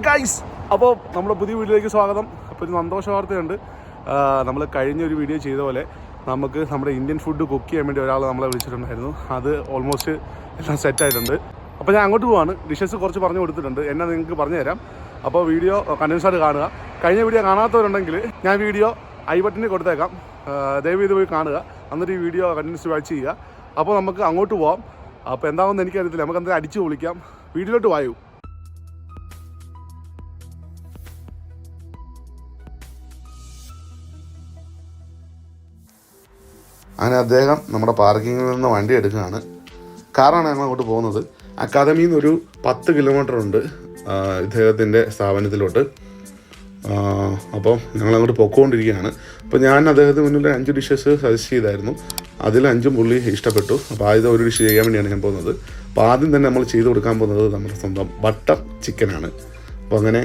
Guys, അപ്പോൾ നമ്മുടെ പുതിയ വീഡിയോയിലേക്ക് സ്വാഗതം. അപ്പോൾ ഒരു സന്തോഷ വാർത്തയുണ്ട്. നമ്മൾ കഴിഞ്ഞൊരു വീഡിയോ ചെയ്ത പോലെ നമുക്ക് നമ്മുടെ ഇന്ത്യൻ ഫുഡ് കുക്ക് ചെയ്യാൻ വേണ്ടി ഒരാൾ നമ്മളെ വിളിച്ചിട്ടുണ്ടായിരുന്നു. അത് ഓൾമോസ്റ്റ് എല്ലാം സെറ്റായിട്ടുണ്ട്. അപ്പോൾ ഞാൻ അങ്ങോട്ട് പോവാണ്. ഡിഷസ് കുറച്ച് പറഞ്ഞു കൊടുത്തിട്ടുണ്ട്, എന്നെ നിങ്ങൾക്ക് പറഞ്ഞു തരാം. അപ്പോൾ വീഡിയോ കണ്ടിന്യൂസ് ആയിട്ട് കാണുക. കഴിഞ്ഞ വീഡിയോ കാണാത്തവരുണ്ടെങ്കിൽ ഞാൻ വീഡിയോ ഐ ബട്ടണിൽ കൊടുത്തേക്കാം, ദയവ് ചെയ്ത് പോയി കാണുക. എന്നിട്ട് ഈ വീഡിയോ കണ്ടിന്യൂസ് വാച്ച് ചെയ്യുക. അപ്പോൾ നമുക്ക് അങ്ങോട്ട് പോവാം. അപ്പോൾ എന്താണെന്ന് എനിക്കറിയത്തില്ല, നമുക്ക് എന്തായാലും അടിച്ചു പൊളിക്കാം. വീഡിയോയിലോട്ട് വായു. അങ്ങനെ അദ്ദേഹം നമ്മുടെ പാർക്കിങ്ങിൽ നിന്ന് വണ്ടി എടുക്കുകയാണ്. കാറാണ് ഞങ്ങൾ അങ്ങോട്ട് പോകുന്നത്. അക്കാദമിയിൽ നിന്നൊരു 10 കിലോമീറ്റർ ഉണ്ട് ഇദ്ദേഹത്തിൻ്റെ സ്ഥാപനത്തിലോട്ട്. അപ്പം ഞങ്ങളങ്ങോട്ട് പൊക്കോണ്ടിരിക്കുകയാണ്. അപ്പോൾ ഞാൻ അദ്ദേഹത്തിന് മുന്നിൽ 5 ഡിഷസ് സജസ്റ്റ് ചെയ്തായിരുന്നു. അതിൽ 5 പുള്ളി ഇഷ്ടപ്പെട്ടു. അപ്പോൾ ആദ്യം ഒരു ഡിഷ് ചെയ്യാൻ വേണ്ടിയാണ് ഞാൻ പോകുന്നത്. അപ്പോൾ ആദ്യം തന്നെ നമ്മൾ ചെയ്ത് കൊടുക്കാൻ പോകുന്നത് നമ്മുടെ സ്വന്തം ബട്ടർ ചിക്കനാണ്. അപ്പോൾ അങ്ങനെ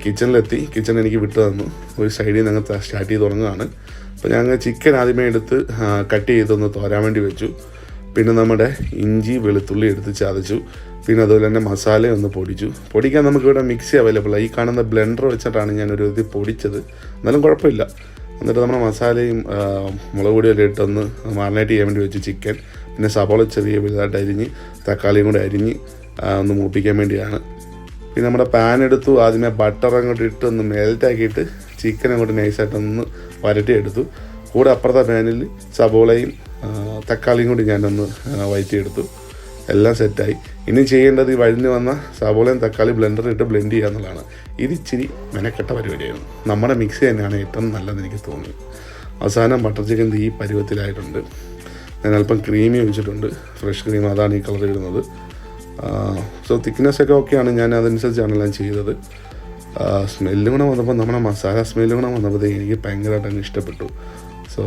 കിച്ചണിലെത്തി. കിച്ചൺ എനിക്ക് വിട്ടു തന്നു. ഒരു സൈഡിൽ നിന്ന് ഞങ്ങൾ സ്റ്റാർട്ട് ചെയ്ത് തുടങ്ങുകയാണ്. അപ്പോൾ ഞങ്ങൾ ചിക്കൻ ആദ്യമേ എടുത്ത് കട്ട് ചെയ്തൊന്ന് തോരാൻ വേണ്ടി വെച്ചു. പിന്നെ നമ്മുടെ ഇഞ്ചി വെളുത്തുള്ളി എടുത്ത് ചതച്ചു. പിന്നെ അതുപോലെ തന്നെ മസാല ഒന്ന് പൊടിച്ചു. പൊടിക്കാൻ നമുക്കിവിടെ മിക്സി അവൈലബിളാണ്. ഈ കാണുന്ന ബ്ലെൻഡർ വെച്ചിട്ടാണ് ഞാനൊരു ഇത് പൊടിച്ചത്. എന്നാലും കുഴപ്പമില്ല. എന്നിട്ട് നമ്മുടെ മസാലയും മുളക് പൊടിയെല്ലാം ഇട്ടൊന്ന് മാറിനേറ്റ് ചെയ്യാൻ വേണ്ടി വെച്ചു ചിക്കൻ. പിന്നെ സബോള ചെറിയ വലുതായിട്ട് അരിഞ്ഞ് തക്കാളിയും കൂടെ അരിഞ്ഞ് ഒന്ന് മൂപ്പിക്കാൻ വേണ്ടിയാണ്. പിന്നെ നമ്മുടെ പാൻ എടുത്തു. ആദ്യമേ ബട്ടർ അങ്ങോട്ട് ഇട്ട് ഒന്ന് മെൽറ്റാക്കിയിട്ട് ചിക്കൻ അങ്ങോട്ട് നൈസായിട്ടൊന്ന് വരട്ടിയെടുത്തു. കൂടെ അപ്പുറത്തെ പാനിൽ സബോളയും തക്കാളിയും കൂടി ഞാനൊന്ന് വഴറ്റിയെടുത്തു. എല്ലാം സെറ്റായി. ഇനി ചെയ്യേണ്ടത് ഈ വഴിഞ്ഞ് വന്ന സബോളയും തക്കാളി ബ്ലെൻഡറിലിട്ട് ബ്ലെൻഡ് ചെയ്യുക എന്നുള്ളതാണ്. ഇത് ഇച്ചിരി മെനക്കെട്ട പരിപാടിയായിരുന്നു. നമ്മുടെ മിക്സി തന്നെയാണ് ഏറ്റവും നല്ലതെന്ന് എനിക്ക് തോന്നി. അവസാനം ബട്ടർ ചിക്കൻ ഈ പരുവത്തിലായിട്ടുണ്ട്. ഞാൻ അല്പം ക്രീമി ഒഴിച്ചിട്ടുണ്ട്, ഫ്രഷ് ക്രീം. അതാണ് ഈ കളർ ഇടുന്നത്. സോ തിക്നെസ്സൊക്കെ ഓക്കെയാണ്. ഞാൻ അതനുസരിച്ചാണ് എല്ലാം ചെയ്തത്. സ്മെല്ലും കൂടെ വന്നപ്പോൾ നമ്മുടെ മസാല സ്മെല്ലും കൂടെ വന്നപ്പോഴത്തേക്ക് എനിക്ക് ഭയങ്കരമായിട്ട് അങ്ങ് ഇഷ്ടപ്പെട്ടു. സോ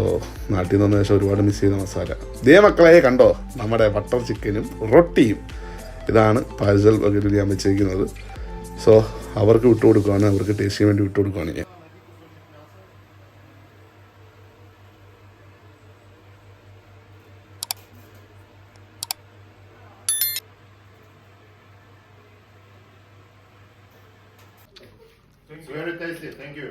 നാട്ടിൽ നിന്ന് വന്ന ശേഷം ഒരുപാട് മിസ് ചെയ്ത മസാല. ഇതേ മക്കളെ കണ്ടോ, നമ്മുടെ ബട്ടർ ചിക്കനും റൊട്ടിയും. ഇതാണ് പാഴ്സൽ വകയിൽ ഞാൻ വെച്ചിരിക്കുന്നത്. സോ അവർക്ക് വിട്ടുകൊടുക്കുകയാണ്, അവർക്ക് ടേസ്റ്റ് ചെയ്യാൻ വേണ്ടി വിട്ടുകൊടുക്കുകയാണ് ഞാൻ. It's very tasty, thank you.